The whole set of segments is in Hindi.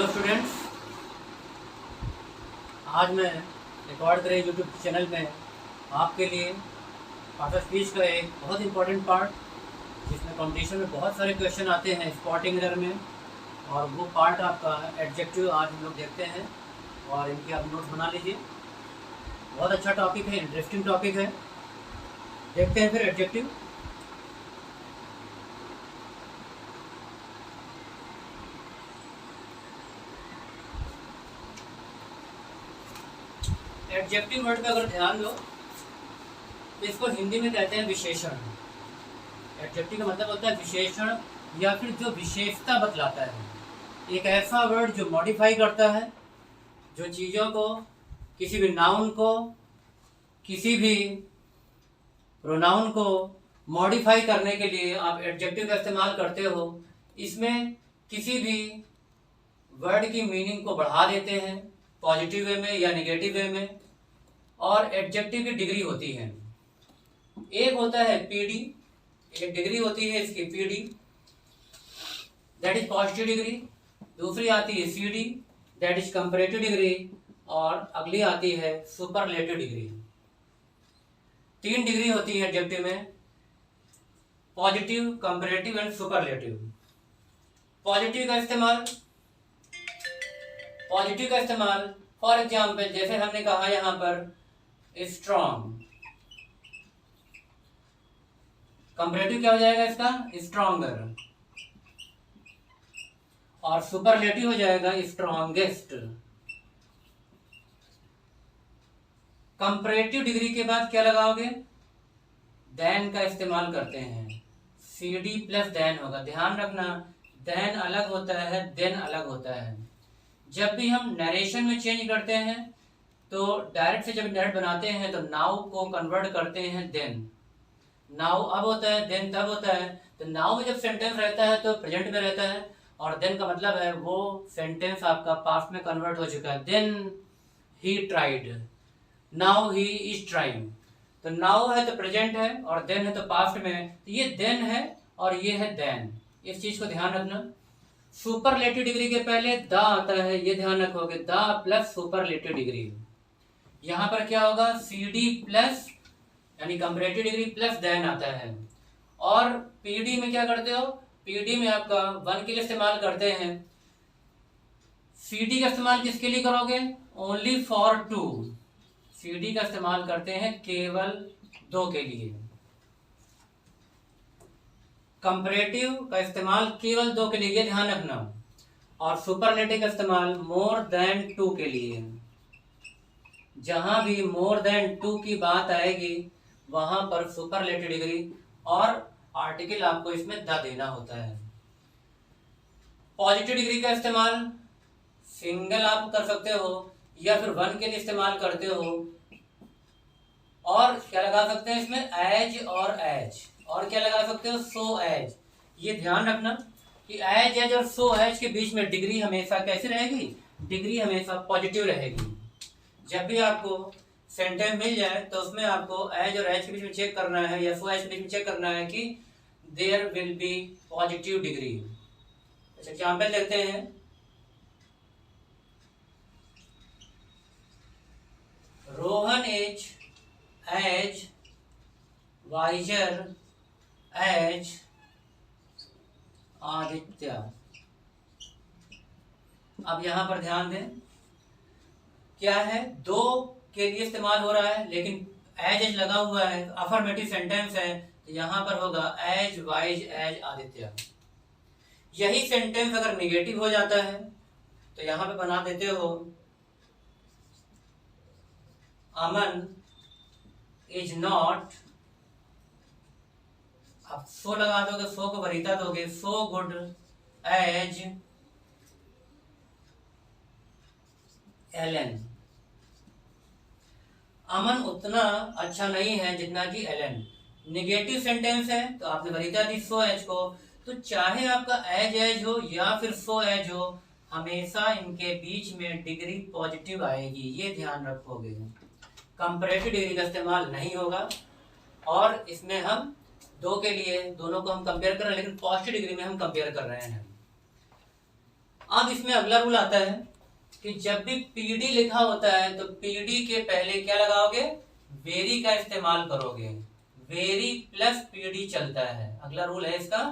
हेलो स्टूडेंट्स, आज मैं रिकॉर्ड करे यूट्यूब चैनल में आपके लिए पार्ट ऑफ स्पीच का एक बहुत इंपॉर्टेंट पार्ट जिसमें कॉम्पिटिशन में बहुत सारे क्वेश्चन आते हैं स्पॉटिंग एरर में, और वो पार्ट आपका एडजेक्टिव आज हम लोग देखते हैं और इनके आप नोट्स बना लीजिए। बहुत अच्छा टॉपिक है, इंटरेस्टिंग टॉपिक है। देखते हैं फिर एडजेक्टिव। एडजेक्टिव वर्ड का अगर ध्यान दो तो इसको हिंदी में कहते हैं विशेषण। एडजेक्टिव का मतलब होता है विशेषण या फिर जो विशेषता बतलाता है। एक ऐसा वर्ड जो मॉडिफाई करता है, जो चीज़ों को, किसी भी नाउन को, किसी भी प्रोनाउन को मॉडिफाई करने के लिए आप एडजेक्टिव का इस्तेमाल करते हो। इसमें किसी भी वर्ड की मीनिंग को बढ़ा देते हैं पॉजिटिव वे में या नेगेटिव वे में, और एडजेक्टिव की डिग्री होती है। एक होता है पीडी, एक डिग्री होती है इसकी PD, that is positive degree. दूसरी आती है CD, that is comparative degree, और अगली आती है सुपरलेटिव डिग्री। 3 डिग्री होती है एडजेक्टिव में, positive, comparative and superlative. Positive का इस्तेमाल फॉर एग्जाम्पल जैसे हमने कहा यहाँ पर स्ट्रॉन्ग, कंपैरेटिव क्या हो जाएगा इसका, स्ट्रॉन्गर, और सुपरलेटिव हो जाएगा स्ट्रॉन्गेस्ट। कंपैरेटिव डिग्री के बाद क्या लगाओगे, देन का इस्तेमाल करते हैं। सीडी प्लस देन होगा। ध्यान रखना, देन अलग होता है, देन अलग होता है। जब भी हम नरेशन में चेंज करते हैं तो डायरेक्ट से जब डायरेक्ट बनाते हैं तो नाउ को कन्वर्ट करते हैं देन। नाउ अब होता है, देन तब होता है। तो नाउ में जब सेंटेंस रहता है तो प्रेजेंट में रहता है, और देन का मतलब है वो सेंटेंस आपका पास्ट में कन्वर्ट हो चुका है। Then he tried, now he is trying. तो नाउ है तो प्रेजेंट है और देन है तो पास्ट में। तो ये देन है और ये है देन। इस चीज को ध्यान रखना। सुपरलेटिव डिग्री के पहले द आता है, ये ध्यान रखोगे, द प्लस सुपरलेटिव डिग्री। यहाँ पर क्या होगा, सीडी प्लस यानी कंपैरेटिव डिग्री प्लस देन आता है। और पीडी में क्या करते हो, पीडी में आपका 1 के लिए इस्तेमाल करते हैं। सीडी का इस्तेमाल किसके लिए करोगे, ओनली फॉर 2। सीडी का इस्तेमाल करते हैं केवल 2 के लिए। कंपैरेटिव का इस्तेमाल केवल 2 के लिए, ये ध्यान रखना। और सुपरलेटिव का इस्तेमाल मोर देन 2 के लिए। जहां भी मोर देन 2 की बात आएगी वहां पर सुपरलेटिव डिग्री और आर्टिकल आपको इसमें द देना होता है। पॉजिटिव डिग्री का इस्तेमाल सिंगल आप कर सकते हो या फिर 1 के लिए इस्तेमाल करते हो। और क्या लगा सकते हैं इसमें, एज और एज, और क्या लगा सकते हो, सो एज। ये ध्यान रखना कि एज एज और सो एज के बीच में डिग्री हमेशा कैसे रहेगी, डिग्री हमेशा पॉजिटिव रहेगी। जब भी आपको सेंटेंस मिल जाए तो उसमें आपको एज और एज के बीच में चेक करना है या सो एज के बीच में चेक करना है कि there will be positive degree. अच्छा, एग्जाम्पल देखते हैं। Rohan is as wiser as Aditya. अब यहां पर ध्यान दें, क्या है, 2 के लिए इस्तेमाल हो रहा है लेकिन एज एज लगा हुआ है, अफर्मेटिव सेंटेंस है, तो यहां पर होगा एज वाइज एज आदित्य। यही सेंटेंस अगर नेगेटिव हो जाता है तो यहां पे बना देते हो अमन इज नॉट, अब सो लगा दोगे, सो को वरीता दोगे, सो गुड एज एलन। अमन उतना अच्छा नहीं है जितना कि एलन। नेगेटिव सेंटेंस है तो आपने वरीता दी सो एज को। तो चाहे आपका एज एज हो या फिर सो एज हो, हमेशा इनके बीच में डिग्री पॉजिटिव आएगी, ये ध्यान रखोगे। कंपैरेटिव डिग्री का इस्तेमाल नहीं होगा, और इसमें हम 2 के लिए दोनों को हम कंपेयर कर रहे हैं, लेकिन पॉजिटिव डिग्री में हम कंपेयर कर रहे हैं। अब इसमें अगला रूल आता है कि जब भी पीडी लिखा होता है तो पीडी के पहले क्या लगाओगे, वेरी का इस्तेमाल करोगे। वेरी प्लस पीडी चलता है, अगला रूल है इसका,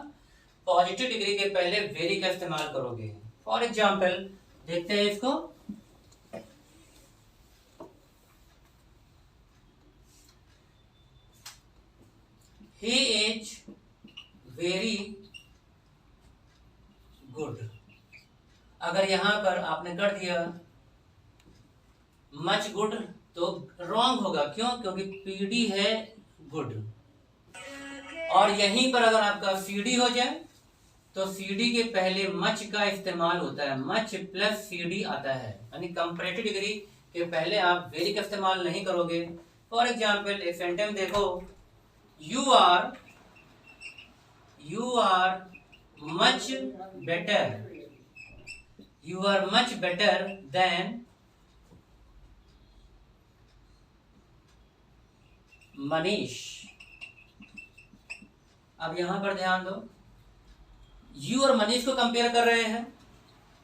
पॉजिटिव डिग्री के पहले वेरी का इस्तेमाल करोगे। फॉर एग्जाम्पल देखते हैं इसको, ही इज वेरी गुड। अगर यहां पर आपने कर दिया मच गुड तो रॉन्ग होगा, क्यों, क्योंकि पीडी है गुड। और यहीं पर अगर आपका सीडी हो जाए तो सीडी के पहले मच का इस्तेमाल होता है, मच प्लस सीडी आता है, यानी कंपैरेटिव डिग्री के पहले आप वेरी का इस्तेमाल नहीं करोगे। फॉर एग्जाम्पल एक सेंटेंस देखो, you are much better, you are much better than Manish. अब यहां पर ध्यान दो, यू और मनीष को कंपेयर कर रहे हैं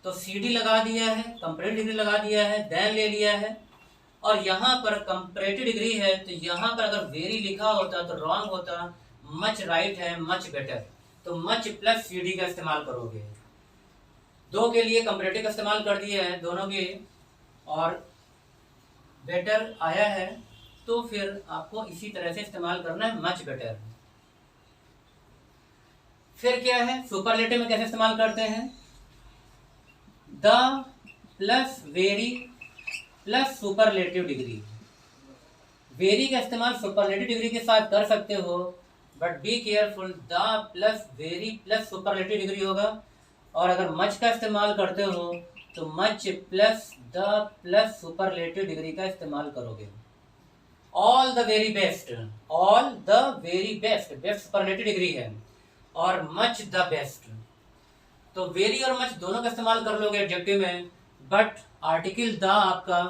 तो सीडी लगा दिया है, कंपैरेटिव डिग्री लगा दिया है, देन ले लिया है, और यहां पर कंपैरेटिव डिग्री है तो यहां पर अगर वेरी लिखा होता तो रॉन्ग होता, मच राइट है, मच बेटर, तो मच प्लस सीडी का इस्तेमाल करोगे। दो के लिए कंपैरेटिव का इस्तेमाल कर दिया है दोनों के, और बेटर आया है तो फिर आपको इसी तरह से इस्तेमाल करना है, मच बेटर। फिर क्या है, सुपरलेटिव में कैसे इस्तेमाल करते हैं, the plus very plus superlative degree. Very का इस्तेमाल सुपरलेटिव डिग्री के साथ कर सकते हो, but be careful, the plus very plus superlative degree होगा। और अगर मच का इस्तेमाल करते हो तो much plus the plus superlative degree का इस्तेमाल करोगे। All the very best, all the very best, best superlative degree है, और मच द बेस्ट, तो वेरी और मच दोनों का इस्तेमाल कर लोगे एडजेक्टिव में, बट आर्टिकल द आपका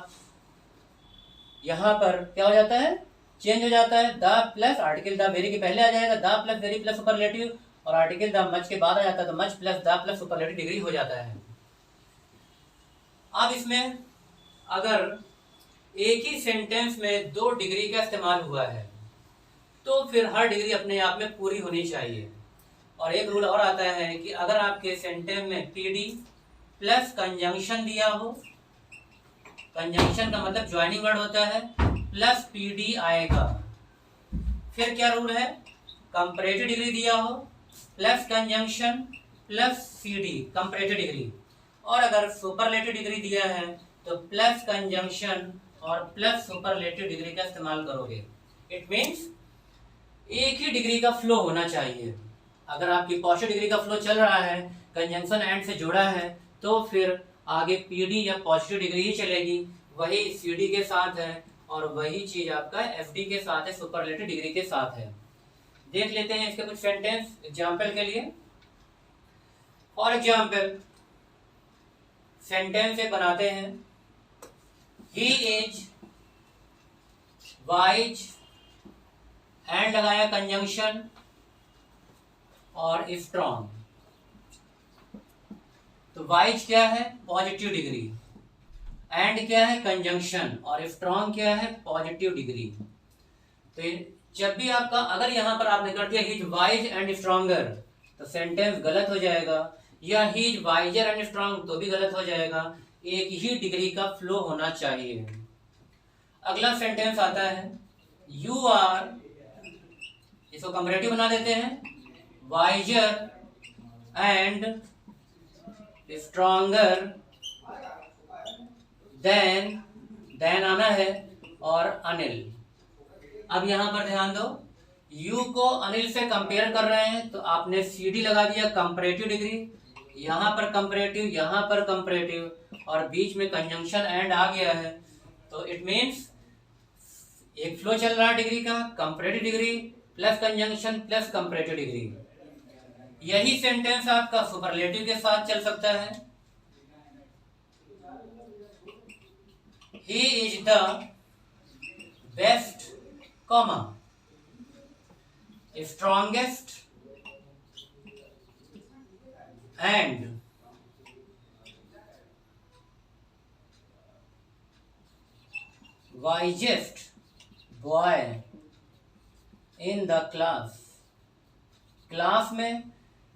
यहां पर क्या हो जाता है, चेंज हो जाता है। The plus article the very के पहले आ जाएगा, the plus very plus superlative, और आर्टिकल द मच के बाद आ जाता है तो much plus the plus superlative degree हो जाता है। अब इसमें अगर एक ही सेंटेंस में दो डिग्री का इस्तेमाल हुआ है तो फिर हर डिग्री अपने आप में पूरी होनी चाहिए। और एक रूल और आता है कि अगर आपके सेंटेंस में पीडी प्लस कंजंक्शन दिया हो, कंजंक्शन का मतलब ज्वाइनिंग वर्ड होता है, प्लस पीडी आएगा। फिर क्या रूल है, कंपैरेटिव डिग्री दिया हो plus conjunction plus CD comparative degree, और अगर सुपरलेटिव डिग्री दिया है तो प्लस कंजंक्शन और प्लस सुपरलेटिव डिग्री का इस्तेमाल करोगे। इट मीन्स एक ही डिग्री का फ्लो होना चाहिए। अगर आपकी पॉजिटिव डिग्री का फ्लो चल रहा है, कंजंक्शन एंड से जुड़ा है, तो फिर आगे पीडी या पॉजिटिव डिग्री ही चलेगी, वही सीडी के साथ है, और वही चीज आपका एफडी के साथ है, सुपरलेटिव डिग्री के साथ है। देख लेते हैं इसके कुछ सेंटेंस एग्जाम्पल के लिए। फॉर एग्जाम्पल सेंटेंस एक बनाते हैं, ही इज वाइज, एंड लगाया कंजंक्शन और स्ट्रॉन्ग। तो वाइज क्या है, पॉजिटिव डिग्री, एंड क्या है, कंजंक्शन, और स्ट्रॉन्ग क्या है, पॉजिटिव डिग्री। तो जब भी आपका अगर यहां पर आपने कर दिया he is wise and stronger तो सेंटेंस गलत हो जाएगा, या he is wiser and strong तो भी गलत हो जाएगा। एक ही डिग्री का फ्लो होना चाहिए। अगला सेंटेंस आता है, यू आर, इसको कंपैरेटिव बना देते हैं, वाइजर एंड स्ट्रॉन्गर देन आना है, और अनिल। अब यहां पर ध्यान दो, यू को अनिल से कंपेयर कर रहे हैं तो आपने सीडी लगा दिया कंपैरेटिव डिग्री, यहां पर कंपैरेटिव, यहां पर कंपैरेटिव, और बीच में कंजंक्शन एंड आ गया है, तो इट मीन्स एक फ्लो चल रहा है डिग्री का, comparative degree plus conjunction plus comparative degree. यही सेंटेंस आपका सुपरलेटिव के साथ चल सकता है, ही is the best, comma, strongest and wisest boy in the class. Class में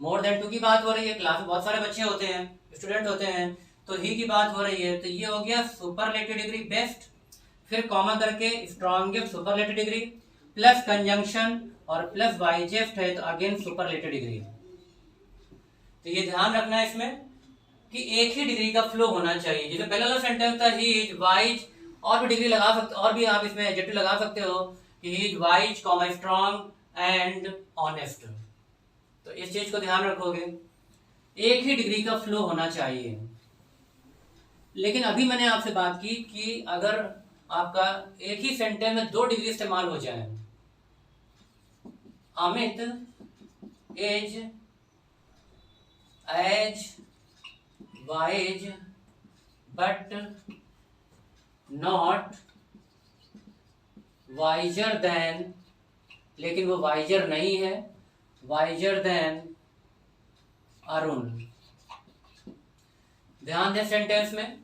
मोर देन 2 की बात हो रही है, क्लास में बहुत सारे बच्चे होते हैं, स्टूडेंट होते हैं, तो ही की बात हो रही है, तो ये हो गया सुपरलेटिव डिग्री बेस्ट, फिर कॉमा करके strongest superlative degree plus conjunction और प्लस वाइजेस्ट है तो अगेन सुपरलेटिव डिग्री। तो ये ध्यान रखना है इसमें कि एक ही डिग्री का फ्लो होना चाहिए। जैसे पहला वाला सेंटेंस था ही इज वाइज, और भी डिग्री लगा सकते, और भी आप इसमें एडजेक्टिव लगा सकते हो कि ही is wise comma strong and honest. तो इस चीज को ध्यान रखोगे, एक ही डिग्री का फ्लो होना चाहिए। लेकिन अभी मैंने आपसे बात की कि अगर आपका एक ही सेंटेंस में 2 डिग्री इस्तेमाल हो जाए, Amit is as wise but not visor then, लेकिन वो वाइजर नहीं है, वाइजर देन अरुण। ध्यान दें सेंटेंस में,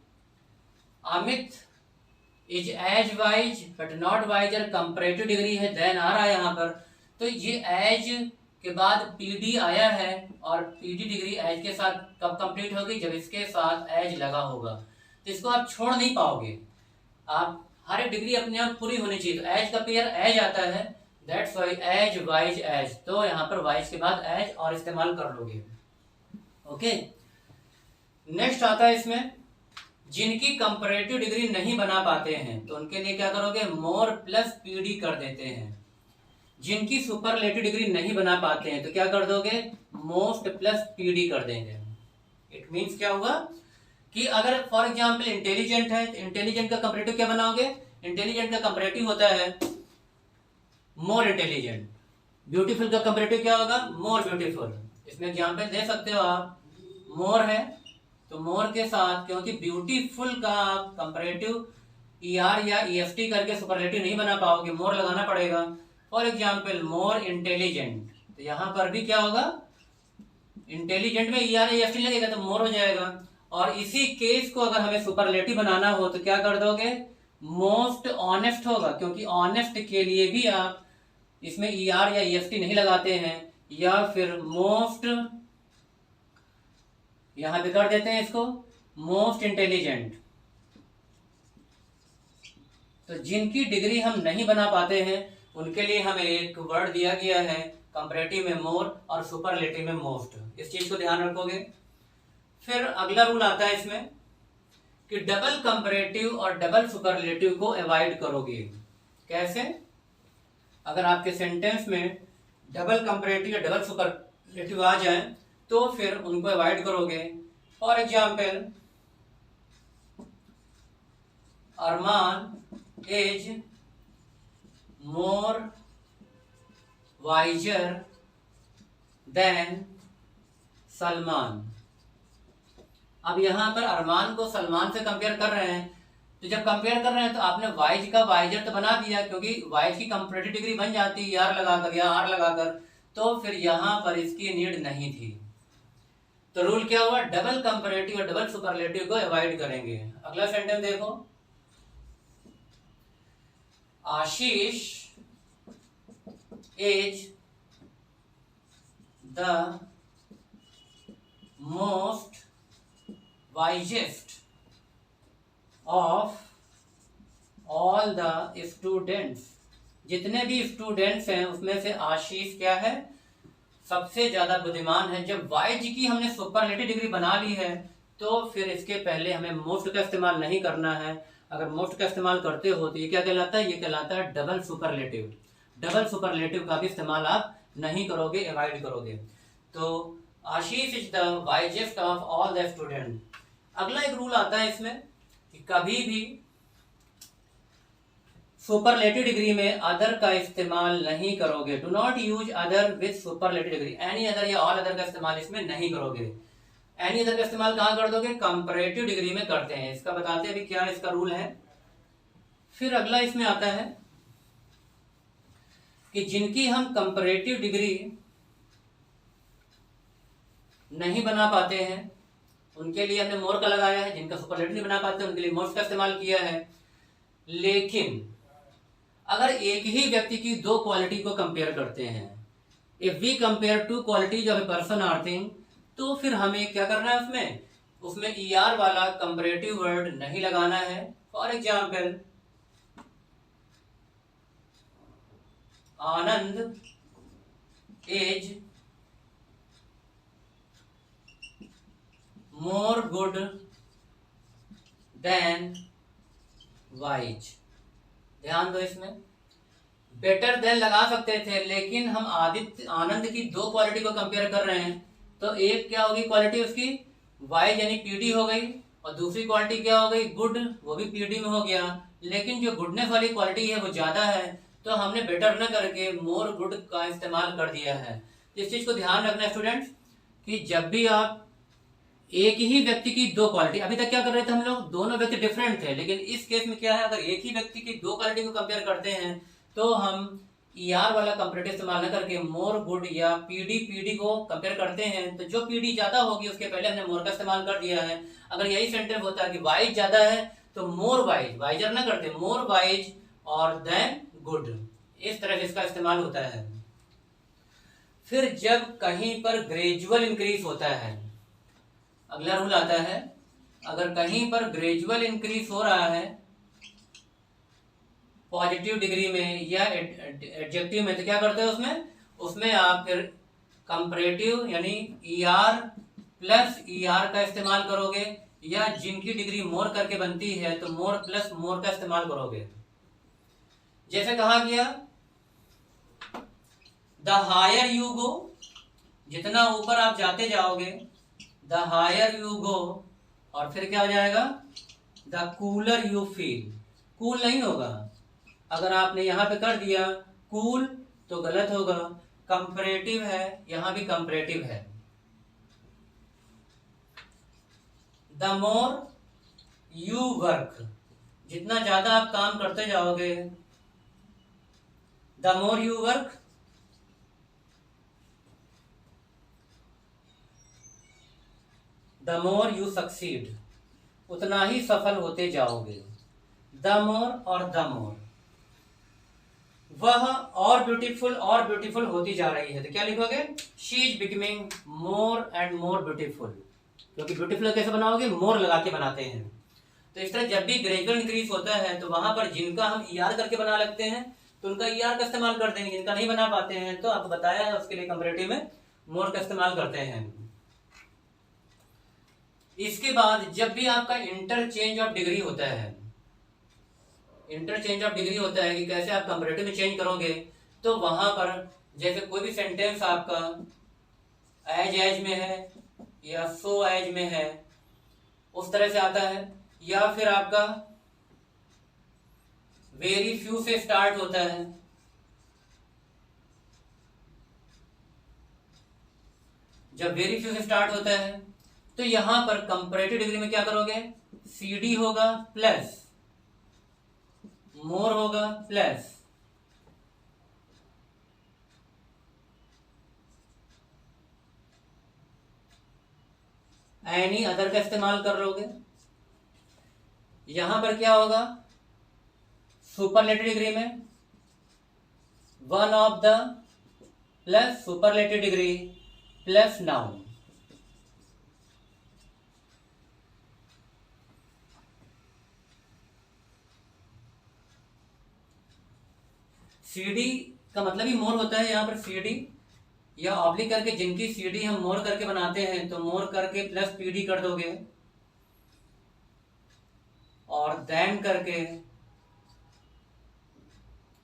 Amit is as wise but not wiser, comparative degree है, देन आ रहा है यहाँ पर, तो ये एज के बाद पीडी आया है और पीडी डिग्री एज के साथ कब कंप्लीट होगी, जब इसके साथ एज लगा होगा। तो इसको आप छोड़ नहीं पाओगे, आप हर एक डिग्री अपने आप पूरी होनी चाहिए। तो एज का पेयर एज आता है, that's why as wise as, तो यहाँ पर वाइज के बाद एज और इस्तेमाल कर लोगे। ओके, नेक्स्ट आता है इसमें, जिनकी कंपैरेटिव डिग्री नहीं बना पाते हैं तो उनके लिए क्या करोगे, मोर प्लस पीडी कर देते हैं। जिनकी सुपरलेटिव डिग्री नहीं बना पाते हैं तो क्या कर दोगे, मोस्ट प्लस पीडी कर देंगे। इट मींस क्या हुआ कि अगर फॉर एग्जांपल इंटेलिजेंट है तो इंटेलिजेंट का कंपैरेटिव क्या बनाओगे, इंटेलिजेंट का कंपैरेटिव होता है मोर इंटेलिजेंट। ब्यूटीफुल का कंपैरेटिव क्या होगा, मोर ब्यूटीफुल। इसमें एग्जांपल दे सकते हो आप, मोर है तो मोर के साथ, क्योंकि ब्यूटीफुल का कंपैरेटिव ईआर या ईएसटी करके सुपरलेटिव नहीं बना पाओगे, मोर लगाना पड़ेगा। फॉर एग्जाम्पल मोर इंटेलिजेंट, तो यहां पर भी क्या होगा, इंटेलिजेंट में ईआर ईएसटी लगेगा तो मोर हो जाएगा। और इसी केस को अगर हमें सुपरलेटिव बनाना हो तो क्या कर दोगे, मोस्ट ऑनेस्ट होगा, क्योंकि ऑनेस्ट के लिए भी आप इसमें ईआर या ईएसटी नहीं लगाते हैं, या फिर मोस्ट यहां पे कर देते हैं इसको मोस्ट इंटेलिजेंट। तो जिनकी डिग्री हम नहीं बना पाते हैं उनके लिए हमें एक वर्ड दिया गया है, कंपैरेटिव में मोर और सुपरलेटिव में मोस्ट। इस चीज को ध्यान रखोगे। फिर अगला रूल आता है इसमें कि डबल कंपैरेटिव और डबल सुपरलेटिव को अवॉइड करोगे। कैसे, अगर आपके सेंटेंस में डबल कंपैरेटिव या डबल सुपरलेटिव आ जाए तो फिर उनको अवॉइड करोगे। For example, Arman is more wiser than Salman. अब यहां पर अरमान को सलमान से कंपेयर कर रहे हैं, तो जब कंपेयर कर रहे हैं तो आपने वाइज का वाइजर तो बना दिया, क्योंकि वाइज की कंपैरेटिव डिग्री बन जाती है आर लगाकर या आर लगाकर, तो फिर यहां पर इसकी नीड नहीं थी। तो रूल क्या हुआ, डबल कंपैरेटिव और डबल सुपरलेटिव को अवॉइड करेंगे। अगला सेंटेंस देखो, Ashish is the most wisest of all the students. जितने भी स्टूडेंट्स हैं उसमें से आशीष क्या है, सबसे ज्यादा बुद्धिमान है। जब वाइज की हमने सुपरलेटिव डिग्री बना ली है तो फिर इसके पहले हमें मोस्ट का इस्तेमाल नहीं करना है। अगर मोस्ट का इस्तेमाल करते हो तो ये क्या कहलाता है, ये कहलाता है डबल सुपरलेटिव। डबल सुपरलेटिव का भी इस्तेमाल आप नहीं करोगे, अवॉइड करोगे। तो Ashish is the wisest of all the student. अगला एक रूल आता है इसमें कि कभी भी सुपरलेटिव डिग्री में अदर का इस्तेमाल नहीं करोगे। Do not use other with superlative degree. Any other या ऑल अदर का इस्तेमाल इसमें नहीं करोगे। एनी अदर का इस्तेमाल कहां कर दोगे, कंपैरेटिव डिग्री में करते हैं। इसका बताते हैं अभी क्या इसका रूल है। फिर अगला इसमें आता है कि जिनकी हम कंपैरेटिव डिग्री नहीं बना पाते हैं उनके लिए हमने मोर का लगाया है, जिनका सुपरलेटिव नहीं बना पाते उनके लिए मोस्ट का इस्तेमाल किया है। लेकिन अगर एक ही व्यक्ति की दो क्वालिटी को कंपेयर करते हैं, if we compare two qualities of a person or thing, तो फिर हमें क्या करना है, उसमें ER वाला कंपैरेटिव वर्ड नहीं लगाना है। For example, Anand is more good than wise. ध्यान दो, इसमें बेटर देन लगा सकते थे, लेकिन हम आनंद की दो क्वालिटी को कंपेयर कर रहे हैं, तो एक क्या होगी क्वालिटी उसकी, वाइज यानी PD हो गई, और दूसरी क्वालिटी क्या हो गई, गुड, वो भी PD में हो गया। लेकिन जो गुडनेस वाली क्वालिटी है वो ज्यादा है, तो हमने बेटर न करके मोर गुड का इस्तेमाल कर दिया है। इस चीज को ध्यान रखना स्टूडेंट्स, कि जब भी आप एक ही व्यक्ति की दो क्वालिटी, अभी तक क्या कर रहे थे हम लोग, दोनों व्यक्ति डिफरेंट थे, लेकिन इस केस में क्या है, अगर एक ही व्यक्ति की दो क्वालिटी को कंपेयर करते हैं तो हम ER वाला कंपैरेटिव इस्तेमाल न करके मोर गुड या PD को कंपेयर करते हैं, तो जो PD ज्यादा होगी उसके पहले हमने मोर का इस्तेमाल कर दिया है। अगर यही सेंटेंस होता है कि वाइज ज्यादा है तो मोर वाइज, वाइजर ना करते, मोर वाइज और देन गुड, इस तरह से इसका इस्तेमाल होता है। फिर जब कहीं पर ग्रेजुअल इंक्रीज होता है, अगला रूल आता है, अगर कहीं पर ग्रेजुअल इंक्रीज हो रहा है पॉजिटिव डिग्री में या एडजेक्टिव में, तो क्या करते हैं उसमें आप फिर कंपैरेटिव यानी ER प्लस ER का इस्तेमाल करोगे, या जिनकी डिग्री मोर करके बनती है तो मोर प्लस मोर का इस्तेमाल करोगे। जैसे कहा गया, द हायर यू गो, जितना ऊपर आप जाते जाओगे, द हायर यू गो, और फिर क्या हो जाएगा, the cooler you feel. Cool नहीं होगा, अगर आपने यहां पे कर दिया कूल तो गलत होगा, कंपैरेटिव है, यहां भी कंपैरेटिव है। द मोर यू वर्क, जितना ज्यादा आप काम करते जाओगे, the more you work, the more you succeed, उतना ही सफल होते जाओगे। द मोर और द मोर, वह और ब्यूटीफुल होती जा रही है, तो क्या लिखोगे, she is becoming more and more beautiful, क्योंकि ब्यूटीफुल कैसे बनाओगे, मोर लगा के बनाते हैं। तो इस तरह जब भी ग्रेजुअल इंक्रीज होता है तो वहां पर जिनका हम ER करके बना लगते हैं तो उनका ER का इस्तेमाल कर देंगे, जिनका नहीं बना पाते हैं तो आपको बताया है उसके लिए कंपैरेटिव में मोर का इस्तेमाल करते हैं। इसके बाद जब भी आपका इंटरचेंज ऑफ डिग्री होता है, इंटरचेंज ऑफ डिग्री होता है कि कैसे आप कंपैरेटिव में चेंज करोगे, तो वहां पर जैसे कोई भी सेंटेंस आपका एज में है या सो एज में है, उस तरह से आता है, या फिर आपका वेरी फ्यू से स्टार्ट होता है, जब वेरी फ्यू से स्टार्ट होता है तो यहां पर कंपैरेटिव डिग्री में क्या करोगे, CD होगा प्लस मोर होगा प्लस एनी अदर का इस्तेमाल कर लोगे। यहां पर क्या होगा, सुपरलेटिव डिग्री में one of the plus superlative degree plus noun. CD का मतलब ही मोर होता है, यहाँ पर CD या ऑब्लिक करके जिनकी CD हम मोर करके बनाते हैं तो मोर करके प्लस PD कर दोगे, और देन करके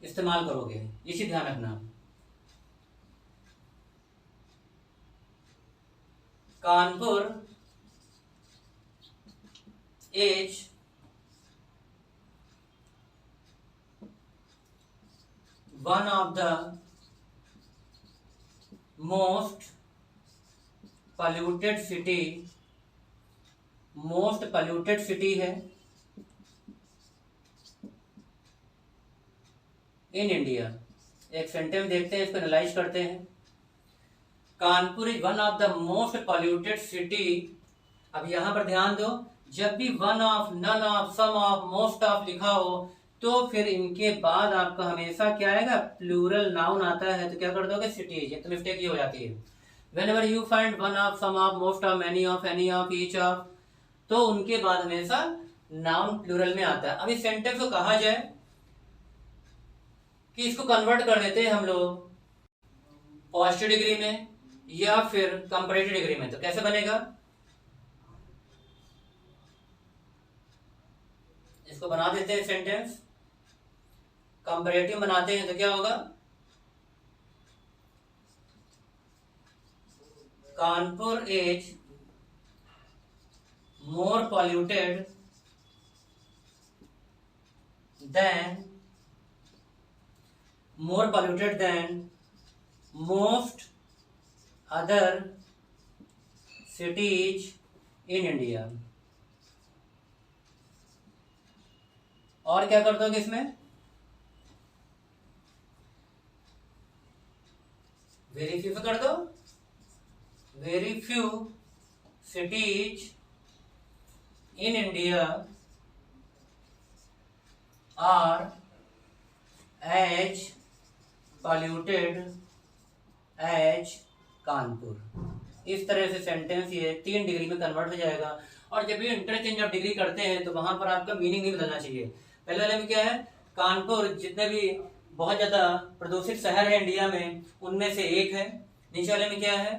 इस्तेमाल करोगे, इसी ध्यान रखना। Kanpur is one of the most polluted city, most polluted city है इन इंडिया। एक सेंटेंस देखते हैं, इसको एनालाइज करते हैं। Kanpur is one of the most polluted city. अब यहां पर ध्यान दो, जब भी one of, none of, some of, most of लिखा हो तो फिर इनके बाद आपका हमेशा क्या आएगा, प्लूरल नाउन आता है, तो क्या कर दोगे, सिटीज। तो मिस्टेक ये हो जाती है, whenever you find one of, some of, most of, many of, any of, each of, तो उनके बाद हमेशा नाउन प्लूरल में आता है। अब इस सेंटेंस को कहा जाए कि इसको कन्वर्ट कर देते हैं हम लोग पॉजिटिव डिग्री में या फिर कंपैरेटिव डिग्री में, तो कैसे बनेगा, इसको बना देते हैं सेंटेंस, कंपैरेटिव बनाते हैं तो क्या होगा, Kanpur is more polluted than most other cities in India. और क्या कर दोगे इसमें, वेरी फ्यू कर दो, very few cities in India are as polluted as Kanpur. इस तरह से सेंटेंस ये 3 डिग्री में कन्वर्ट हो जाएगा। और जब ये इंटरचेंज ऑफ डिग्री करते हैं तो वहां पर आपका मीनिंग नहीं बदलना चाहिए। पहले वाले में क्या है, कानपुर जितने भी बहुत ज्यादा प्रदूषित शहर है इंडिया में उनमें से एक है। नीचे वाले में क्या है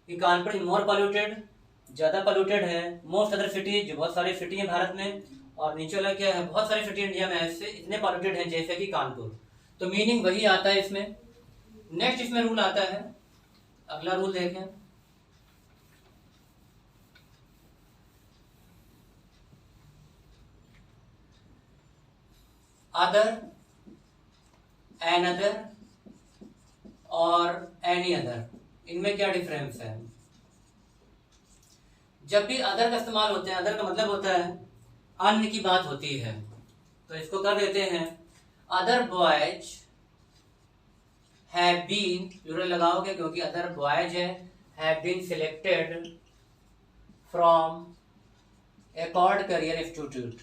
कि कानपुर मोर पॉल्यूटेड, ज्यादा पॉल्यूटेड है, मोस्ट अदर सिटी, जो बहुत सारी सिटी है भारत में, और नीचे वाला क्या है, बहुत सारी सिटी इंडिया में ऐसे इतने पॉल्यूटेड हैं जैसे कि कानपुर। तो मीनिंग वही आता है इसमें। नेक्स्ट इसमें रूल आता है, अगला रूल देखें, अदर, एनदर और एनी अदर, इनमें क्या डिफरेंस है। जब भी अदर का इस्तेमाल होते हैं, अदर का मतलब होता है अन्य की बात होती है, तो इसको कर देते हैं other boys have been, plural लगाओगे क्योंकि अदर बॉयज है, have been selected from Accord Career Institute.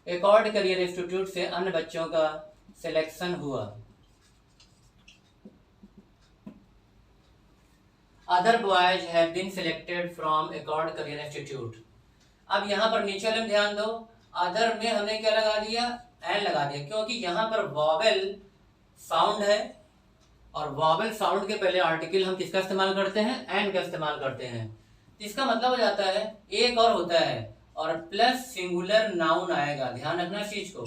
Accord Career Institute से अन्य बच्चों का सिलेक्शन हुआ। Other boys have been selected from Accord Career Institute. अब यहाँ पर नीचे वाले में ध्यान दो, अदर में हमने क्या लगा दिया, एन लगा दिया, क्योंकि यहाँ पर वॉवेल साउंड है और वॉवेल साउंड के पहले आर्टिकल हम किसका इस्तेमाल करते हैं, एन का इस्तेमाल करते हैं। इसका मतलब हो जाता है एक और होता है और प्लस सिंगुलर नाउन आएगा। ध्यान रखना इस चीज को,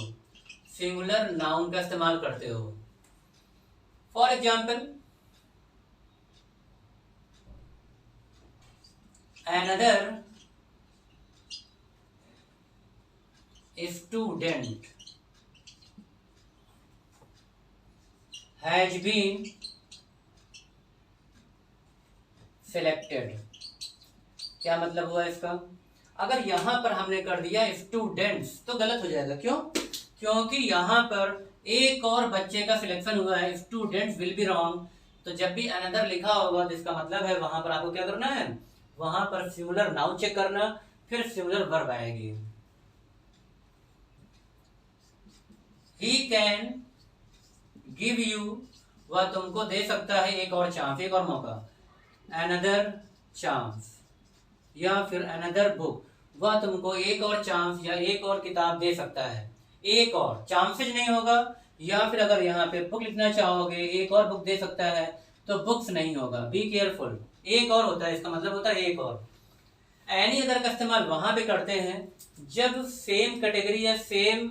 सिंगुलर नाउन का इस्तेमाल करते हो। For example, another student has been selected। क्या मतलब हुआ इसका, अगर यहां पर हमने कर दिया स्टूडेंट्स तो गलत हो जाएगा। क्यों, क्योंकि यहां पर एक और बच्चे का सिलेक्शन हुआ है, स्टूडेंट्स विल बी रॉन्ग। तो जब भी अनदर लिखा होगा तो इसका मतलब है वहां पर आपको क्या करना है, वहां पर सिंगुलर नाउन चेक करना, फिर सिंगुलर वर्ब आएगी। ही कैन गिव यू, वह तुमको दे सकता है एक और चांस, एक और मौका। अनदर चांस या फिर अनदर बुक, वह तुमको एक और चांस या एक और किताब दे सकता है। एक और, चांसेज नहीं होगा, या फिर अगर यहाँ पे बुक लिखना चाहोगे एक और बुक दे सकता है तो बुक्स नहीं होगा। बी केयरफुल, एक और होता है, इसका मतलब होता है एक और। एनी अदर का इस्तेमाल वहां पे करते हैं जब सेम कैटेगरी या सेम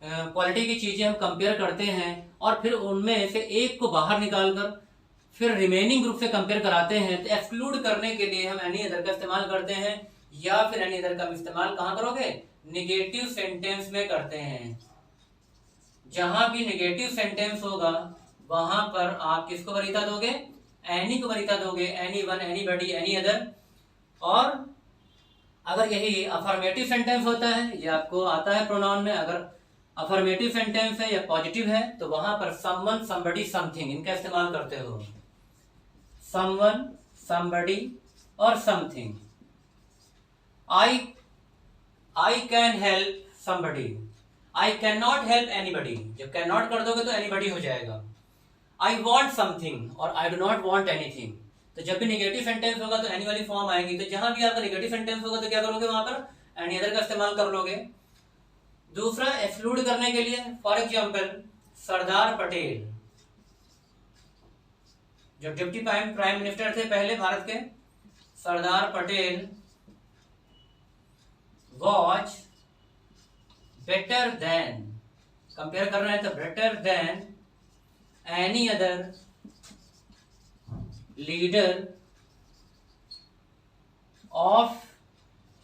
क्वालिटी की चीजें हम कंपेयर करते हैं और फिर उनमें से एक को बाहर निकालकर फिर रिमेनिंग ग्रुप से कंपेयर कराते हैं, तो एक्सक्लूड करने के लिए हम एनी अदर का इस्तेमाल करते हैं। या फिर एनी अदर का इस्तेमाल कहाँ करोगे, निगेटिव सेंटेंस में करते हैं। जहां भी निगेटिव सेंटेंस होगा वहां पर आप किसको वरीयता दोगे, एनी को वरीयता दोगे, any one, anybody, any other. और अगर यही अफर्मेटिव सेंटेंस होता है, ये आपको आता है प्रोनाउन में, अगर अफर्मेटिव सेंटेंस है या पॉजिटिव है तो वहां पर समवन, समबडी, समथिंग इनका इस्तेमाल करते हो। समवन, समबडी और something. I can help somebody, I can not help anybody, जब कैन नॉट कर दोगे तो एनीबडी हो जाएगा। आई वॉन्ट समथिंग और I do not want anything, तो जब भी नेगेटिव सेंटेंस होगा तो एनी वाली फॉर्म आएगी, तो जहां भी आपका नेगेटिव सेंटेंस होगा तो क्या करोगे, वहां पर एनी अदर का इस्तेमाल कर लोगे। दूसरा एक्सक्लूड करने के लिए, फॉर एग्जाम्पल सरदार पटेल, जो डिप्टी प्राइम मिनिस्टर थे पहले भारत के, Sardar Patel was better than, compare कर रहे हैं तो better than any other leader of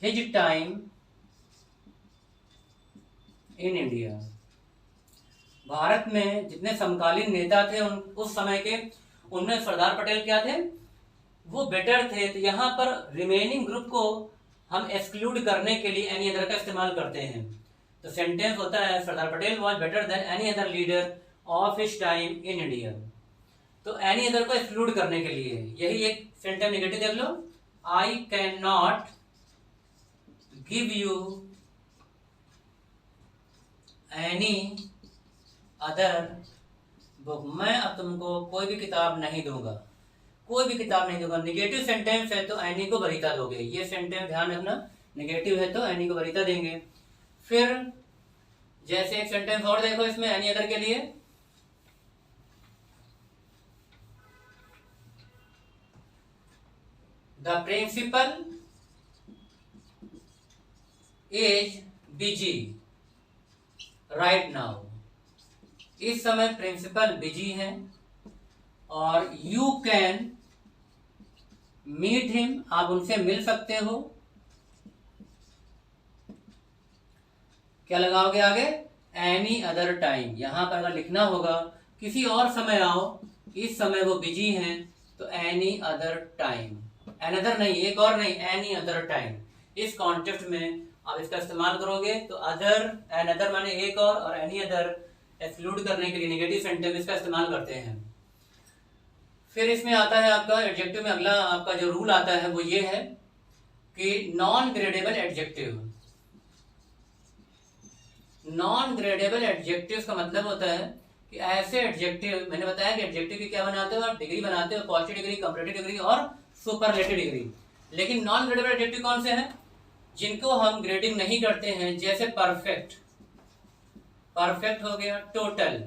his time in India. Bharat में जितने समकालीन नेता थे उस समय के, उनमें सरदार पटेल क्या थे, वो बेटर थे। तो यहाँ पर रिमेनिंग ग्रुप को हम एक्सक्लूड करने के लिए एनी अदर का इस्तेमाल करते हैं। तो सेंटेंस होता है Sardar Patel was better than any other leader of his time in India. तो एनी अदर को एक्सक्लूड करने के लिए यही एक सेंटेंस नेगेटिव देख लो, I can not give you any other book, मैं अब तुमको कोई भी किताब नहीं दूंगा, कोई भी किताब नहीं दूंगा। नेगेटिव सेंटेंस है तो एनी को वरीता दोगे, ये सेंटेंस ध्यान रखना, नेगेटिव है तो एनी को वरीता देंगे। फिर जैसे एक सेंटेंस और देखो इसमें एनी अदर के लिए, the principal is busy right now, इस समय प्रिंसिपल बिजी है। और यू कैन मीट हिम, आप उनसे मिल सकते हो। क्या लगाओगे आगे, एनी अदर टाइम, यहां पर अगर लिखना होगा किसी और समय आओ, इस समय वो बिजी हैं तो एनी अदर टाइम, अनदर नहीं, एक और नहीं, एनी अदर टाइम। इस कॉन्टेक्स्ट में आप इसका इस्तेमाल करोगे तो अदर, अनदर माने एक और एनी अदर एक्सक्लूड करने के लिए नेगेटिव सेंटेंस का इस्तेमाल करते हैं। फिर इसमें आता है आपका एडजेक्टिव में अगला आपका जो रूल आता है वो ये है कि non gradable adjective, non gradable adjective का मतलब होता है कि ऐसे एडजेक्टिव, मैंने बताया कि एडजेक्टिव की क्या बनाते हो आप, डिग्री बनाते हो, पॉजिटिव डिग्री, कंपैरेटिव डिग्री और सुपरलेटिव डिग्री। लेकिन नॉन ग्रेडेबल एडजेक्टिव कौन से हैं, जिनको हम ग्रेडिंग नहीं करते हैं, जैसे परफेक्ट, परफेक्ट हो गया, टोटल,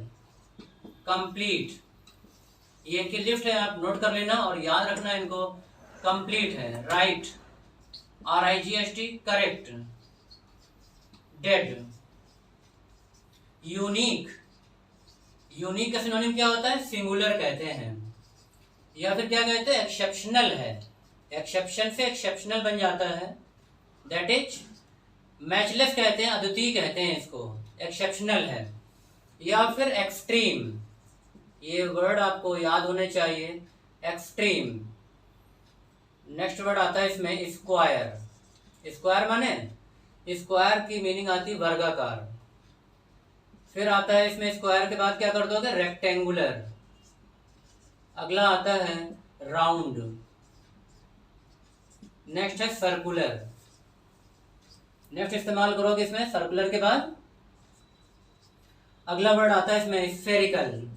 कंप्लीट, ये इनकी लिस्ट है, आप नोट कर लेना और याद रखना इनको। कंप्लीट है, right, RIGHT, correct, dead, unique, unique का सिनोनिम क्या होता है, सिंगुलर कहते हैं, या फिर क्या कहते हैं, एक्सेप्शनल है, एक्सेप्शन से एक्सेप्शनल बन जाता है, दैट इज मैचलेस कहते हैं, अद्वितीय कहते हैं इसको, एक्सेप्शनल है। या फिर एक्सट्रीम, ये वर्ड आपको याद होने चाहिए, एक्सट्रीम। नेक्स्ट वर्ड आता है इसमें स्क्वायर, स्क्वायर माने, स्क्वायर की मीनिंग आती है वर्गाकार। फिर आता है इसमें स्क्वायर के बाद क्या कर दोगे, रेक्टेंगुलर। अगला आता है राउंड, नेक्स्ट है सर्कुलर, नेक्स्ट इस्तेमाल करोगे इसमें सर्कुलर के बाद। अगला वर्ड आता है इसमें स्फेरिकल।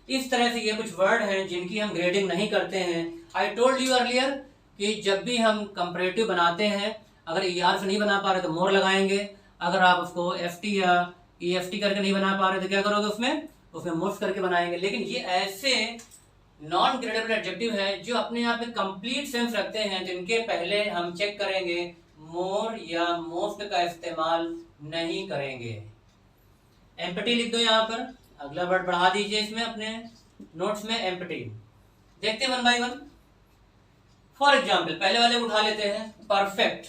इस तरह से ये कुछ वर्ड हैं जिनकी हम ग्रेडिंग नहीं करते हैं। आई टोल्ड यू अर्लियर कि जब भी हम कंपैरेटिव बनाते हैं, अगर ER से नहीं बना पा रहे तो मोर लगाएंगे, अगर आप उसको FT या EFT करके नहीं बना पा रहे तो क्या करोगे, उसमें मोस्ट करके बनाएंगे। लेकिन ये ऐसे नॉन ग्रेडेबल एडजेक्टिव है जो अपने आप में कंप्लीट सेंस रखते हैं, जिनके पहले हम चेक करेंगे मोर या मोस्ट का इस्तेमाल नहीं करेंगे। एम्प्टी लिख दो यहाँ पर, अगला वर्ड बढ़ा दीजिए इसमें अपने नोट्स में, एम्प्टी। देखते हैं one by one. For example पहले वाले उठा लेते हैं, perfect,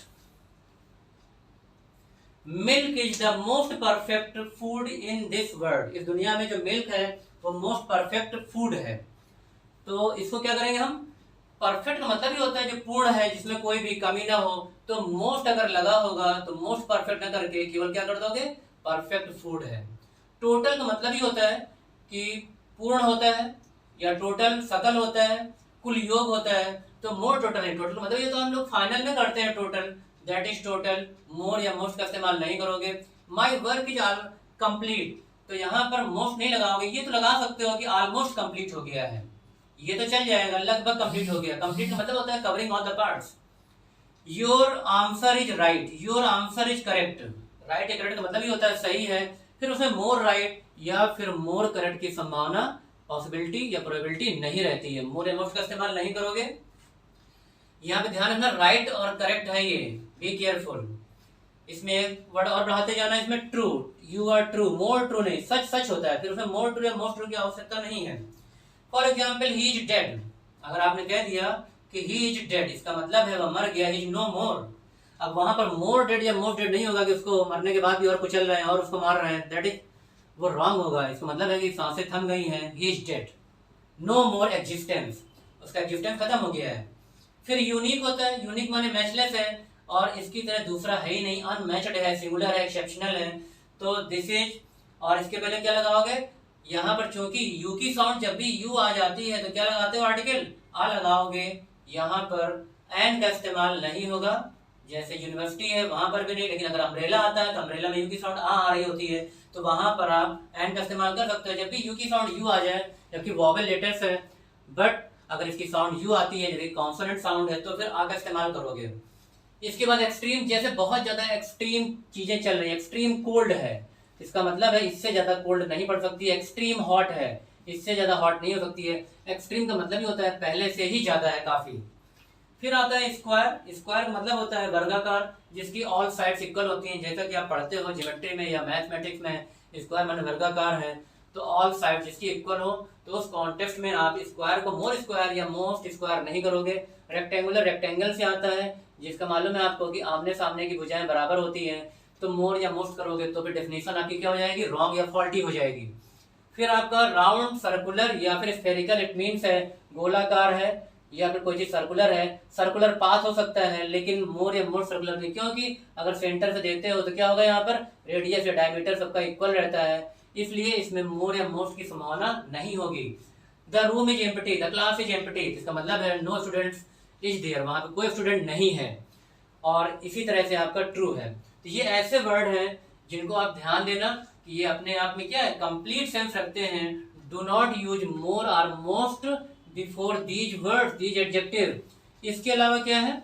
milk is the most perfect food in this world, इस दुनिया में जो मिल्क है वो मोस्ट परफेक्ट फूड है। तो इसको क्या करेंगे हम, परफेक्ट का मतलब ही होता है जो पूर्ण है, जिसमें कोई भी कमी ना हो। तो मोस्ट अगर लगा होगा तो मोस्ट परफेक्ट ना करके केवल क्या कर दोगे, परफेक्ट फूड है। टोटल का मतलब ही होता है कि पूर्ण होता है, या टोटल सकल होता है, कुल योग होता है। तो मोर टोटल है, टोटल मतलब ये तो हम लोग फाइनल में करते हैं टोटल, दैट इज टोटल, मोर या मोस्ट का इस्तेमाल नहीं करोगे। My work is all complete, तो यहाँ पर मोस्ट नहीं लगाओगे, ये तो लगा सकते हो कि ऑलमोस्ट कंप्लीट हो गया है, ये तो चल जाएगा, लगभग कंप्लीट हो गया। कंप्लीट का मतलब होता है covering all the parts. Your answer is right, your answer is correct, right या करेक्ट का मतलब ही होता है सही है, फिर उसमें मोर राइट या फिर मोर करेक्ट की संभावना, पॉसिबिलिटी या प्रोबेबिलिटी नहीं रहती है, मोर या मोस्ट का इस्तेमाल नहीं करोगे। यहाँ पे ध्यान रखना राइट और करेक्ट है ये, बी केयरफुल। इसमें एक वर्ड और बढ़ाते जाना, इसमें true, you are true, more true नहीं, सच सच होता है, फिर उसमें मोर ट्रू या मोस्ट ट्रू की आवश्यकता नहीं है। For example he is dead, अगर आपने कह दिया कि ही इज डेड, इसका मतलब है वह मर गया, ही इज नो मोर। अब वहां पर मोर डेड या मोस्ट डेड नहीं होगा कि उसको मरने के बाद भी और कुचल रहे हैं और उसको मार रहे हैं, दैट इज, वो रॉन्ग होगा। इसका मतलब है कि सांसें थम गई हैं, he is dead, no more existence, उसका एग्जिस्टेंस खत्म हो गया है। फिर यूनिक होता है, यूनिक माने मैचलेस है और इसकी तरह दूसरा है ही नहीं, अनमैच्ड है, सिंगुलर है, एक्सेप्शनल है, तो दिस इज, और इसके पहले क्या लगाओगे, यहाँ पर चूंकि यू की साउंड जब भी यू आ जाती है तो क्या लगाते हो, आर्टिकल आ लगाओगे। यहाँ पर एन का इस्तेमाल नहीं होगा, जैसे यूनिवर्सिटी है वहां पर भी नहीं, लेकिन अगर अम्ब्रेला आता है तो अम्ब्रेला में यू की साउंड आ रही होती है, तो वहां पर आप एन का इस्तेमाल कर सकते हो जब भी यू की साउंड यू आ जाए, जबकि वॉवेल लेटर्स है। बट अगर इसकी साउंड यू आती है, जैसे कॉन्सोनेंट साउंड है, तो फिर आ का इस्तेमाल करोगे। इसके बाद एक्सट्रीम, जैसे बहुत ज्यादा एक्सट्रीम चीजें चल रही है, एक्सट्रीम कोल्ड है, इसका मतलब है इससे ज्यादा कोल्ड नहीं पड़ सकती, एक्सट्रीम हॉट है, इससे ज्यादा हॉट नहीं हो सकती है। एक्सट्रीम का मतलब ही होता है पहले से ही ज्यादा है, काफी। फिर आता है स्क्वायर, स्क्वायर का मतलब होता है वर्गाकार, जिसकी ऑल साइड्स इक्वल होती हैं, जैसा कि आप पढ़ते हो ज्योमेट्री में या मैथमेटिक्स में, स्क्वायर माने वर्गाकार है, तो ऑल साइड जिसकी इक्वल हो, तो उस कॉन्टेक्स्ट में आप स्क्वायर को मोर स्क्वायर या मोस्ट स्क्वायर नहीं करोगे। रेक्टेंगुलर रेक्टेंगल से आता है, जिसका मालूम है आपको कि आमने सामने की भुजाएं बराबर होती हैं, तो मोर या मोस्ट करोगे तो फिर डेफिनेशन आपकी क्या हो जाएगी, रॉन्ग या फॉल्टी हो जाएगी। फिर आपका राउंड, सर्कुलर या फिर स्फेरिकल, इट मीन्स है गोलाकार है या फिर कोई चीज सर्कुलर है, सर्कुलर पाथ हो सकता है, लेकिन मोर या मोस्ट सर्कुलर नहीं, क्योंकि अगर सेंटर से देखते हो तो क्या होगा, यहाँ पर रेडियस या डायमीटर सबका इक्वल रहता है, इसलिए इसमें मोर या मोस्ट की संभावना नहीं होगी। The room is empty, the class is empty, इसका मतलब है नो स्टूडेंट्स इज देयर, वहां पे कोई स्टूडेंट नहीं है, और इसी तरह से आपका ट्रू है। तो ये ऐसे वर्ड हैं जिनको आप ध्यान देना कि ये अपने आप में क्या है, कंप्लीट सेंस रखते हैं। डू नॉट यूज मोर और most before these words, these adjective. इसके अलावा क्या है,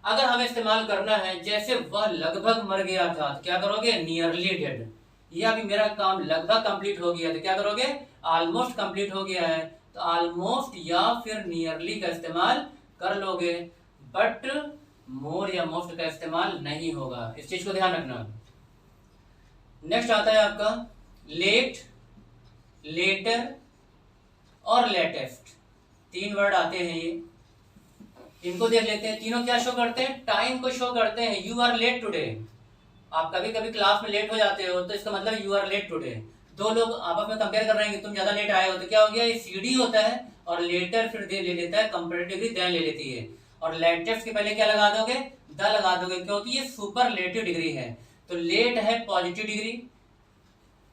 अगर हमें इस्तेमाल करना है, जैसे वह लगभग मर गया था, तो क्या करोगे, नियरली डेड, या अभी मेरा काम लगभग कंप्लीट हो गया, तो क्या करोगे, ऑलमोस्ट कंप्लीट हो गया है, तो ऑलमोस्ट या फिर नियरली का इस्तेमाल कर लोगे, बट मोर या मोस्ट का इस्तेमाल नहीं होगा, इस चीज को ध्यान रखना। नेक्स्ट आता है आपका लेट, लेटर और लेटेस्ट, तीन वर्ड आते हैं ये, इनको देख लेते हैं। तीनों क्या शो करते हैं, टाइम को शो करते हैं। यू आर लेट टुडे, आप कभी कभी क्लास में लेट हो जाते हो, तो इसका मतलब यू आर लेट टुडे। दो लोग आपस में कंपेयर कर रहे हैं कि तुम ज्यादा लेट आए हो, तो क्या हो गया, ये सीडी होता है, और लेटर फिर दे ले लेता है, कंपैरेटिवली देन ले लेती है, और लेटेस्ट के पहले क्या लगा दोगे, द लगा दोगे, क्योंकि ये सुपरलेटिव डिग्री है। तो लेट है पॉजिटिव डिग्री,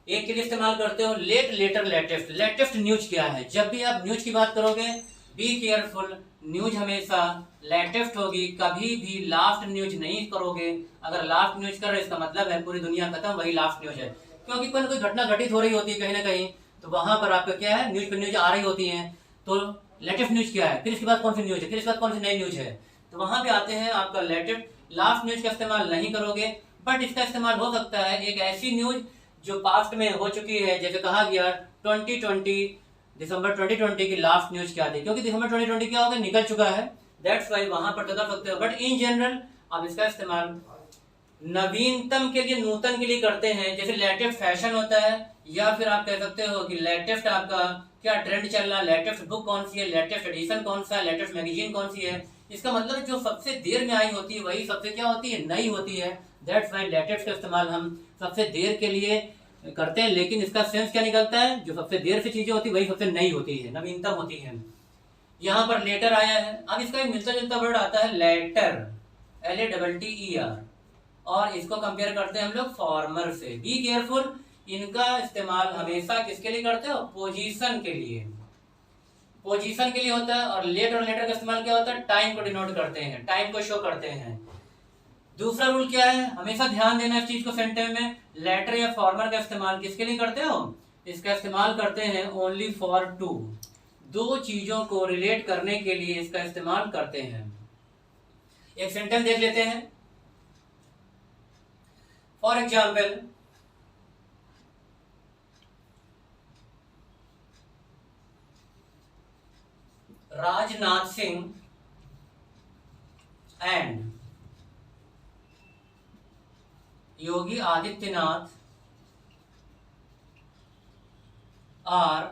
एक के लिए इस्तेमाल करते हो, late, later, latest. Latest news क्या है, जब भी आप न्यूज की बात करोगे, बी केयरफुल, न्यूज हमेशा लेटेस्ट होगी, कभी भी लास्ट न्यूज नहीं करोगे। अगर लास्ट न्यूज कर रहे इसका मतलब है पूरी दुनिया खत्म, वही लास्ट न्यूज है, क्योंकि कोई ना कोई घटना घटित हो रही होती है कहीं ना कहीं, तो वहां पर आपका क्या है, न्यूज पर न्यूज आ रही होती है, तो लेटेस्ट न्यूज क्या है, फिर इसके बाद कौन सी न्यूज है, फिर इसके बाद कौन सी नई न्यूज है, तो वहां पे आते हैं आपका लेटेस्ट। लास्ट न्यूज का इस्तेमाल नहीं करोगे, बट इसका इस्तेमाल हो सकता है एक ऐसी न्यूज जो पास्ट में हो चुकी है, जैसे कहा गया 2020 दिसंबर 2020 की लास्ट न्यूज क्या थी, क्योंकि दिसंबर 2020 क्या हो गया, निकल चुका है, दैट्स वाई वहां पर तो कर सकते हो, बट इन जनरल आप इसका इस्तेमाल नवीनतम के लिए, नूतन के लिए करते हैं, जैसे लेटेस्ट फैशन होता है, या फिर आप कह सकते हो कि लेटेस्ट आपका क्या ट्रेंड चल रहा है, लेटेस्ट बुक कौन सी है, लेटेस्ट एडिशन कौन सा है, लेटेस्ट मैगजीन कौन सी है। इसका मतलब जो सबसे देर में आई होती है वही सबसे क्या होती है, नई होती है, दैट्स वाई लेटेस्ट का इस्तेमाल हम सबसे देर के लिए करते हैं, लेकिन इसका सेंस क्या निकलता है, जो सबसे देर से चीजें होती है वही सबसे नई होती है, नवीनतम होती है। यहाँ पर लेटर आया है, अब इसका एक मिलता जुलता वर्ड आता है लेटर, LATTER, और इसको कंपेयर करते हैं हम लोग फॉर्मर से। बी केयरफुल, इनका इस्तेमाल हमेशा किसके लिए करते हो, पोजीशन के लिए, पोजीशन के लिए होता है। और लेट और लेटर का इस्तेमाल क्या होता है, टाइम को डिनोट करते हैं, टाइम को शो करते हैं। दूसरा रूल क्या है, हमेशा ध्यान देना इस चीज को, सेंटेंस में लेटर या फॉर्मर का इस्तेमाल किसके लिए करते हो, इसका इस्तेमाल करते हैं ओनली फॉर टू, दो चीजों को रिलेट करने के लिए इसका इस्तेमाल करते हैं। एक सेंटेंस देख लेते हैं। For example, Rajnath Singh and Yogi Adityanath are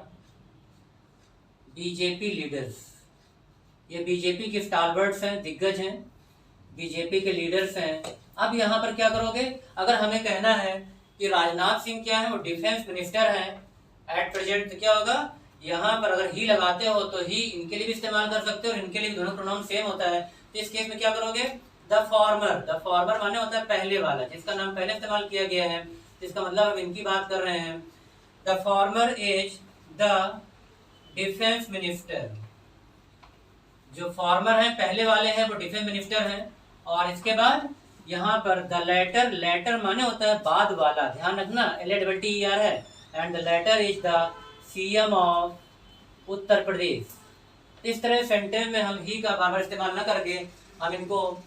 BJP leaders. ये बीजेपी के स्टारबर्ड्स हैं, दिग्गज हैं, बीजेपी के लीडर्स हैं। अब यहाँ पर क्या करोगे, अगर हमें कहना है कि राजनाथ सिंह क्या है, वो डिफेंस मिनिस्टर हैं एट प्रेजेंट, तो क्या होगा, यहाँ पर अगर ही लगाते हो तो ही इनके लिए भी इस्तेमाल कर सकते हो और इनके लिए भी, दोनों प्रोनाउन सेम होता है। तो इस केस में क्या करोगे, द फॉर्मर माने होता है पहले वाला, जिसका नाम पहले इस्तेमाल किया गया है, जिसका मतलब हम इनकी बात कर रहे हैं। The former is the defence minister, जो फॉर्मर है पहले वाले हैं वो डिफेंस मिनिस्टर हैं। और इसके बाद यहाँ पर द लेटर माने होता है बाद वाला, ध्यान रखना LATTER है, and the letter is the CM ऑफ उत्तर प्रदेश। इस तरह सेंटेंस में हम ही का बार बार इस्तेमाल न करके हम इनको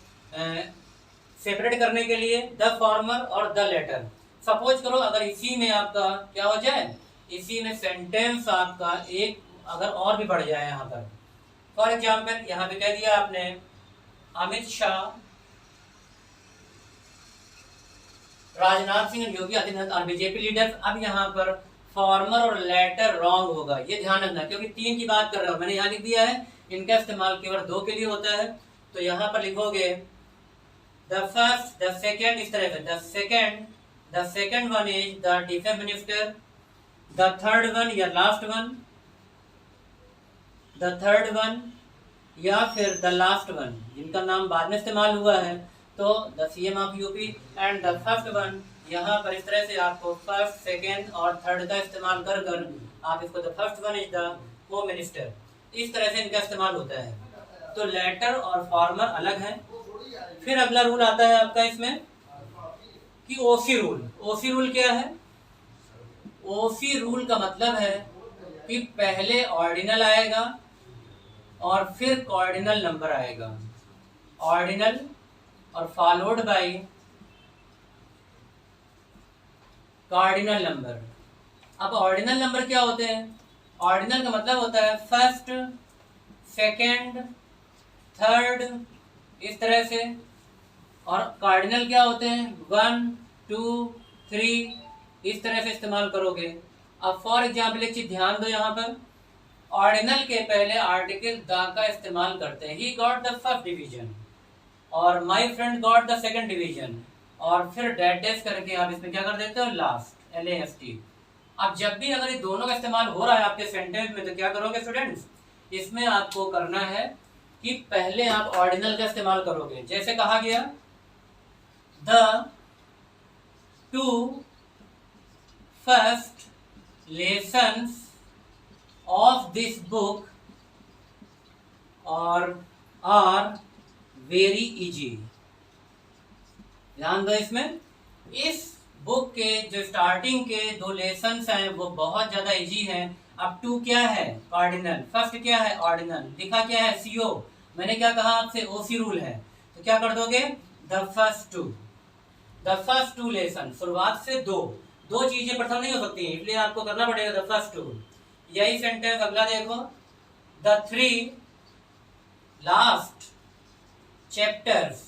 सेपरेट करने के लिए द फॉर्मर और द लेटर। सपोज करो अगर इसी में आपका क्या हो जाए, इसी में सेंटेंस आपका एक अगर और भी बढ़ जाए यहाँ पर, फॉर एग्जाम्पल यहाँ पे कह दिया आपने अमित शाह, राजनाथ सिंह, योगी आदित्यनाथ और बीजेपी लीडर्स। अब यहाँ पर फॉर्मर और लेटर रॉन्ग होगा, ये ध्यान रखना, क्योंकि तीन की बात कर रहा हूँ, मैंने यहाँ लिख दिया है, इनका इस्तेमाल केवल दो के लिए होता है। तो यहाँ पर लिखोगे द फर्स्ट, द सेकेंड, इस तरह से the second one is the defence minister, the third one या last one, the third one या फिर द लास्ट वन, जिनका नाम बाद में इस्तेमाल हुआ है, तो the CM of UP, and the first one. यहाँ पर इस तरह से आपको फर्स्ट, सेकेंड और थर्ड का इस्तेमाल कर कर आप इसको the first one is the home minister, इस तरह से इनका इस्तेमाल होता है। तो लेटर और फॉर्मर अलग है। फिर अगला रूल आता है आपका इसमें कि ओसी रूल। ओसी रूल क्या है, ओसी रूल का मतलब है कि पहले ऑर्डिनल आएगा और फिर कॉर्डिनल नंबर आएगा, ऑर्डिनल और फॉलोड बाय कार्डिनल नंबर। अब ऑर्डिनल नंबर क्या होते हैं, ऑर्डिनल का मतलब होता है फर्स्ट, सेकंड, थर्ड, इस तरह से। और कार्डिनल क्या होते हैं, 1 2 3, इस तरह से इस्तेमाल करोगे। अब फॉर एग्जाम्पल एक चीज ध्यान दो, यहाँ पर ऑर्डिनल के पहले आर्टिकल द का इस्तेमाल करते हैं। He got the first division और my friend got the second division, और फिर डैश करके आप इसमें क्या कर देते हो, लास्ट, LAST। अब जब भी अगर ये दोनों का इस्तेमाल हो रहा है आपके सेंटेंस में, तो क्या करोगे स्टूडेंट्स, इसमें आपको करना है कि पहले आप ऑर्डिनल का इस्तेमाल करोगे। जैसे कहा गया the 2 first lessons of this book और आर वेरी इजी। ध्यान दो इसमें, इस बुक के जो स्टार्टिंग के 2 लेसन्स हैं वो बहुत ज्यादा इजी हैं। अब 2 क्या है, कार्डिनल, फर्स्ट क्या है, ऑर्डिनल, लिखा क्या है, CO। मैंने क्या कहा आपसे, OC रूल है। तो क्या कर दोगे, द फर्स्ट टू लेसन, शुरुआत से दो चीजें प्रथम नहीं हो सकती हैं, इसलिए आपको करना पड़ेगा द फर्स्ट 2। यही सेंटेंस अगला देखो, द 3 लास्ट चैप्टर्स,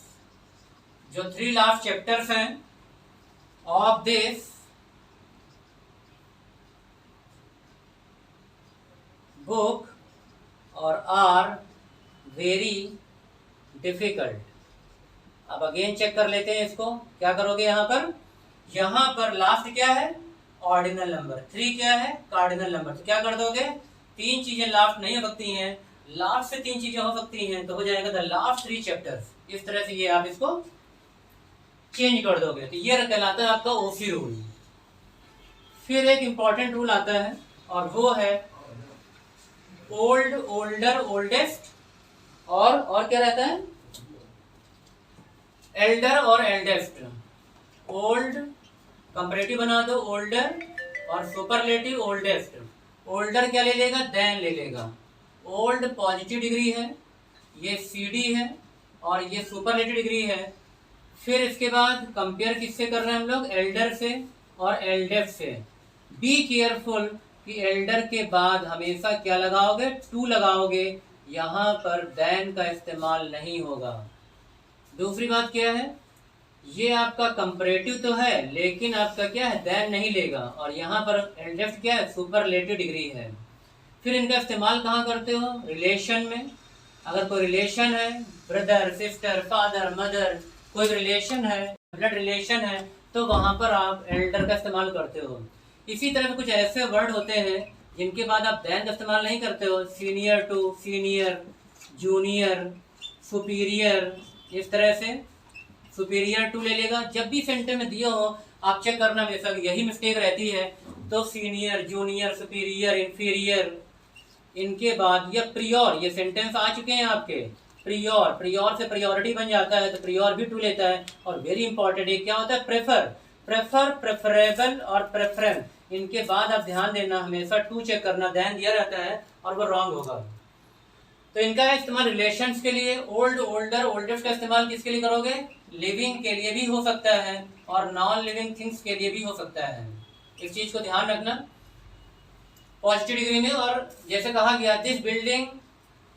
जो 3 लास्ट चैप्टर्स हैं ऑफ दिस बुक और आर वेरी डिफिकल्ट। अब अगेन चेक कर लेते हैं इसको, क्या करोगे यहाँ पर लास्ट क्या है, ऑर्डिनल नंबर, 3 क्या है, कार्डिनल नंबर। तो क्या कर दोगे, 3 चीजें लास्ट नहीं हो सकती हैं, लास्ट से 3 चीजें हो सकती हैं, तो हो जाएगा द लास्ट 3 चैप्टर्स। इस तरह से ये आप इसको चेंज कर दोगे। तो ये कहलाता है आपका OC रूल। फिर एक इंपॉर्टेंट रूल आता है और वो है ओल्ड, ओल्डर, ओल्डेस्ट, और क्या रहता है, एल्डर और एल्डेस्ट, ओल्ड कंपैरेटिव बना दो, ओल्डर और सुपरलेटिव ओल्डेस्ट। ओल्डर क्या ले लेगा, देन ले लेगा। ओल्ड पॉजिटिव डिग्री है, ये CD है और ये सुपरलेटिव डिग्री है। फिर इसके बाद कंपेयर किससे कर रहे हैं हम लोग, एल्डर से और एल्डेस्ट से। बी केयरफुल कि एल्डर के बाद हमेशा क्या लगाओगे, टू लगाओगे, यहाँ पर देन का इस्तेमाल नहीं होगा। दूसरी बात क्या है, ये आपका कंपैरेटिव तो है लेकिन आपका क्या है, देन नहीं लेगा, और यहाँ पर एल्डेस्ट क्या है, सुपरलेटिव डिग्री है। फिर इनका इस्तेमाल कहाँ करते हो, रिलेशन में। अगर कोई रिलेशन है, ब्रदर सिस्टर फादर मदर, कोई रिलेशन है, ब्लड रिलेशन है, तो वहाँ पर आप एल्डर का इस्तेमाल करते हो। इसी तरह कुछ ऐसे वर्ड होते हैं जिनके बाद आप देन का इस्तेमाल नहीं करते हो, senior to, senior, junior, superior, इस तरह से सुपीरियर टू ले लेगा। जब भी सेंटेंस में दिया हो आप चेक करना, हमेशा यही मिस्टेक रहती है। तो सीनियर, जूनियर, सुपीरियर, इंफीरियर, इनके बाद या प्रियोर, ये सेंटेंस आ चुके हैं आपके, प्रियोर, प्रियोर से प्रियोरिटी बन जाता है तो प्रियोर भी टू लेता है। और वेरी इंपॉर्टेंट ये क्या होता है, प्रेफर, प्रेफर, प्रेफरेबल और प्रेफरेंस, इनके बाद आप ध्यान देना हमेशा टू चेक करना, देन दिया रहता है और वो रॉन्ग होगा। तो इनका इस्तेमाल रिलेशंस के लिए, ओल्ड, ओल्डर, ओल्डेस्ट का इस्तेमाल किसके लिए करोगे, लिविंग के लिए भी हो सकता है और नॉन लिविंग थिंग्स के लिए भी हो सकता है। इस चीज को ध्यान रखना पॉजिटिव डिग्री में। और जैसे कहा गया, this building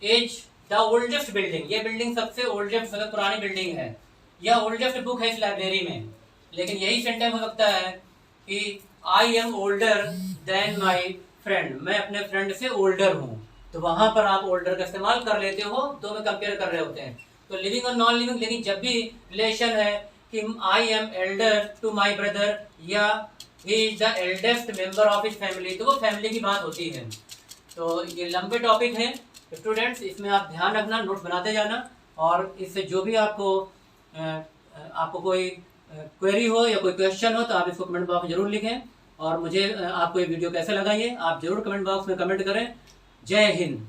is the oldest building, ये बिल्डिंग सबसे ओल्डेस्ट, सबसे पुरानी बिल्डिंग है, या ओल्डेस्ट बुक है इस लाइब्रेरी में। लेकिन यही सेंटेंस हो सकता है कि I M older than my friend, मैं अपने फ्रेंड से ओल्डर हूँ, तो वहां पर आप ओल्डर का इस्तेमाल कर लेते हो, दो में कंपेयर कर रहे होते हैं। तो लिविंग और नॉन लिविंग, लेकिन जब भी रिलेशन है कि I am elder to my brother या he is the eldest member of his family, तो वो फैमिली की बात होती है। तो ये लंबे टॉपिक हैं स्टूडेंट्स, इसमें आप ध्यान रखना, नोट्स बनाते जाना, और इससे जो भी आपको कोई क्वेरी हो या कोई क्वेश्चन हो तो आप इसको कमेंट बॉक्स में जरूर लिखें। और मुझे आपको ये वीडियो कैसे लगा ये आप जरूर कमेंट बॉक्स में कमेंट करें। जय हिंद।